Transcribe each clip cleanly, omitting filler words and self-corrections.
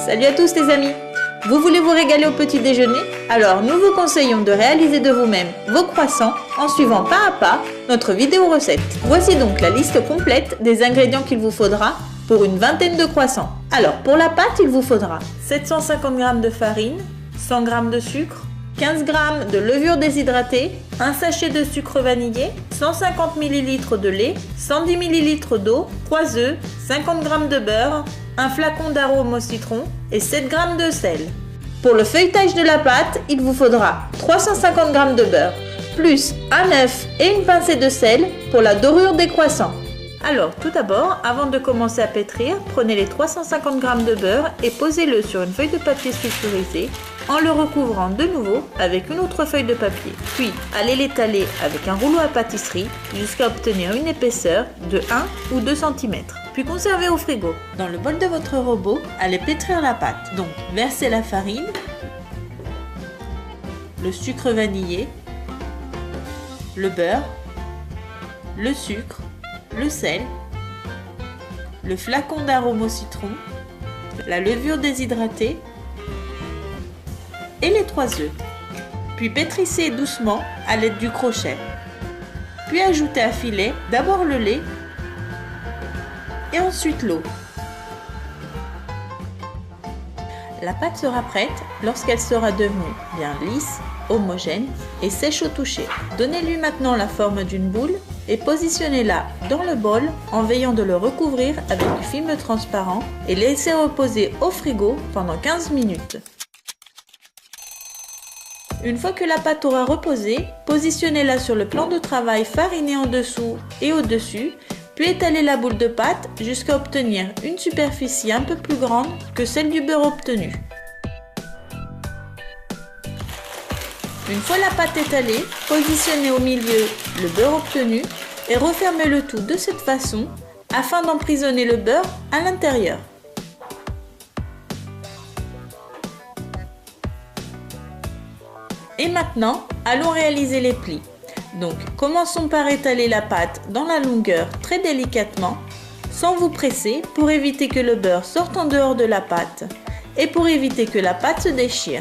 Salut à tous les amis! Vous voulez vous régaler au petit déjeuner? Alors nous vous conseillons de réaliser de vous-même vos croissants en suivant pas à pas notre vidéo recette. Voici donc la liste complète des ingrédients qu'il vous faudra pour une vingtaine de croissants. Alors pour la pâte, il vous faudra 750 g de farine, 100 g de sucre, 15 g de levure déshydratée, un sachet de sucre vanillé, 150 ml de lait, 110 ml d'eau, 3 œufs, 50 g de beurre, un flacon d'arôme au citron et 7 g de sel. Pour le feuilletage de la pâte, il vous faudra 350 g de beurre, plus un œuf et une pincée de sel pour la dorure des croissants. Alors tout d'abord, avant de commencer à pétrir, prenez les 350 g de beurre et posez-le sur une feuille de papier sulfurisé en le recouvrant de nouveau avec une autre feuille de papier. Puis allez l'étaler avec un rouleau à pâtisserie jusqu'à obtenir une épaisseur de 1 ou 2 cm. Puis conservez au frigo. Dans le bol de votre robot, allez pétrir la pâte. Donc versez la farine, le sucre vanillé, le beurre, le sucre, le sel, le flacon d'arôme au citron, la levure déshydratée et les 3 œufs. Puis pétrissez doucement à l'aide du crochet. Puis ajoutez à filet d'abord le lait et ensuite l'eau. La pâte sera prête lorsqu'elle sera devenue bien lisse, homogène et sèche au toucher. Donnez-lui maintenant la forme d'une boule et positionnez-la dans le bol en veillant de le recouvrir avec du film transparent et laissez reposer au frigo pendant 15 minutes. Une fois que la pâte aura reposé, positionnez-la sur le plan de travail fariné en dessous et au-dessus, puis étalez la boule de pâte jusqu'à obtenir une superficie un peu plus grande que celle du beurre obtenu. Une fois la pâte étalée, positionnez au milieu le beurre obtenu et refermez le tout de cette façon afin d'emprisonner le beurre à l'intérieur. Et maintenant, allons réaliser les plis. Donc, commençons par étaler la pâte dans la longueur très délicatement, sans vous presser pour éviter que le beurre sorte en dehors de la pâte et pour éviter que la pâte se déchire.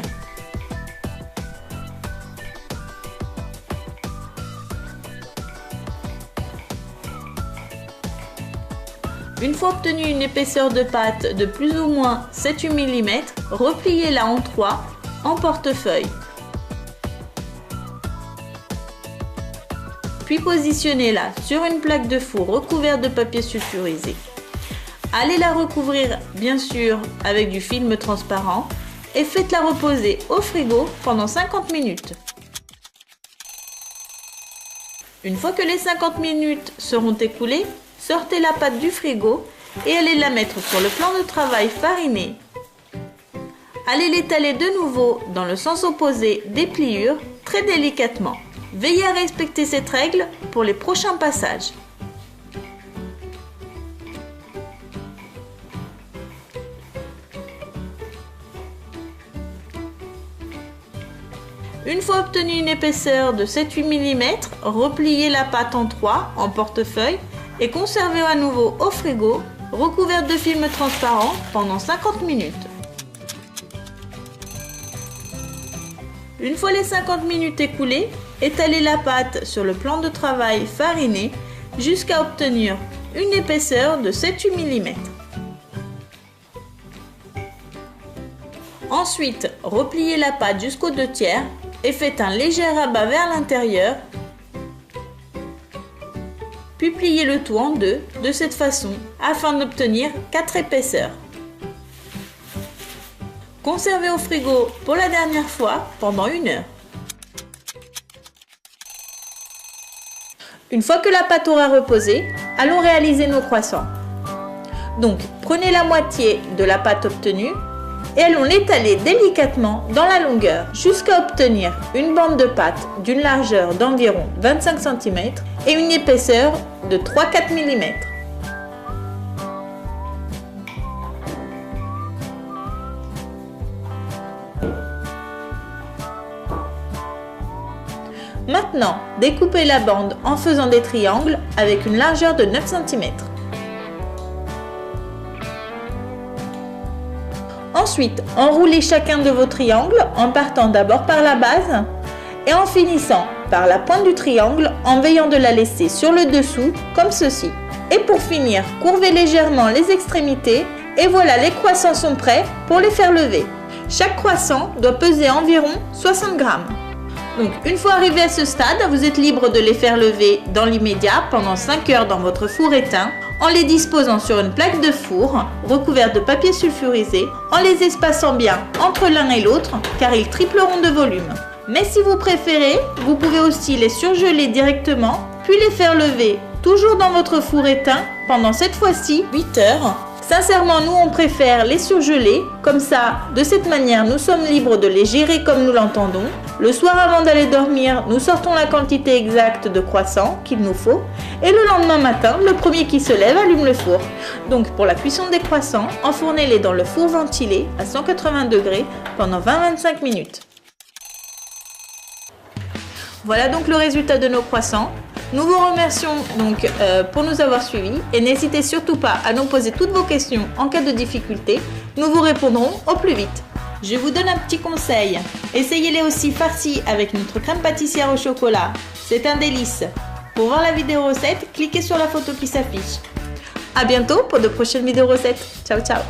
Une fois obtenue une épaisseur de pâte de plus ou moins 7-8 mm, repliez-la en 3 en portefeuille. Puis positionnez-la sur une plaque de four recouverte de papier sulfurisé. Allez la recouvrir bien sûr avec du film transparent et faites-la reposer au frigo pendant 50 minutes. Une fois que les 50 minutes seront écoulées, sortez la pâte du frigo et allez la mettre sur le plan de travail fariné. Allez l'étaler de nouveau dans le sens opposé des pliures très délicatement. Veillez à respecter cette règle pour les prochains passages. Une fois obtenue une épaisseur de 7-8 mm, repliez la pâte en 3 en portefeuille et conservez à nouveau au frigo, recouverte de film transparent pendant 50 minutes. Une fois les 50 minutes écoulées, étalez la pâte sur le plan de travail fariné jusqu'à obtenir une épaisseur de 7-8 mm. Ensuite, repliez la pâte jusqu'aux 2/3 et faites un léger rabat vers l'intérieur. Puis pliez le tout en deux de cette façon afin d'obtenir 4 épaisseurs. Conservez au frigo pour la dernière fois pendant 1 heure. Une fois que la pâte aura reposé, allons réaliser nos croissants. Donc, prenez la moitié de la pâte obtenue et allons l'étaler délicatement dans la longueur jusqu'à obtenir une bande de pâte d'une largeur d'environ 25 cm et une épaisseur de 3-4 mm. Maintenant, découpez la bande en faisant des triangles avec une largeur de 9 cm. Ensuite, enroulez chacun de vos triangles en partant d'abord par la base et en finissant par la pointe du triangle en veillant de la laisser sur le dessous comme ceci. Et pour finir, courbez légèrement les extrémités et voilà, les croissants sont prêts pour les faire lever. Chaque croissant doit peser environ 60 grammes. Donc une fois arrivé à ce stade, vous êtes libre de les faire lever dans l'immédiat pendant 5 heures dans votre four éteint en les disposant sur une plaque de four recouverte de papier sulfurisé en les espaçant bien entre l'un et l'autre car ils tripleront de volume. Mais si vous préférez, vous pouvez aussi les surgeler directement puis les faire lever toujours dans votre four éteint pendant cette fois-ci 8 heures. Sincèrement, nous on préfère les surgeler, comme ça, de cette manière, nous sommes libres de les gérer comme nous l'entendons. Le soir avant d'aller dormir, nous sortons la quantité exacte de croissants qu'il nous faut. Et le lendemain matin, le premier qui se lève allume le four. Donc pour la cuisson des croissants, enfournez-les dans le four ventilé à 180 degrés pendant 20-25 minutes. Voilà donc le résultat de nos croissants. Nous vous remercions donc pour nous avoir suivis et n'hésitez surtout pas à nous poser toutes vos questions en cas de difficulté. Nous vous répondrons au plus vite. Je vous donne un petit conseil. Essayez-les aussi farcis avec notre crème pâtissière au chocolat. C'est un délice. Pour voir la vidéo recette, cliquez sur la photo qui s'affiche. À bientôt pour de prochaines vidéos recettes. Ciao ciao.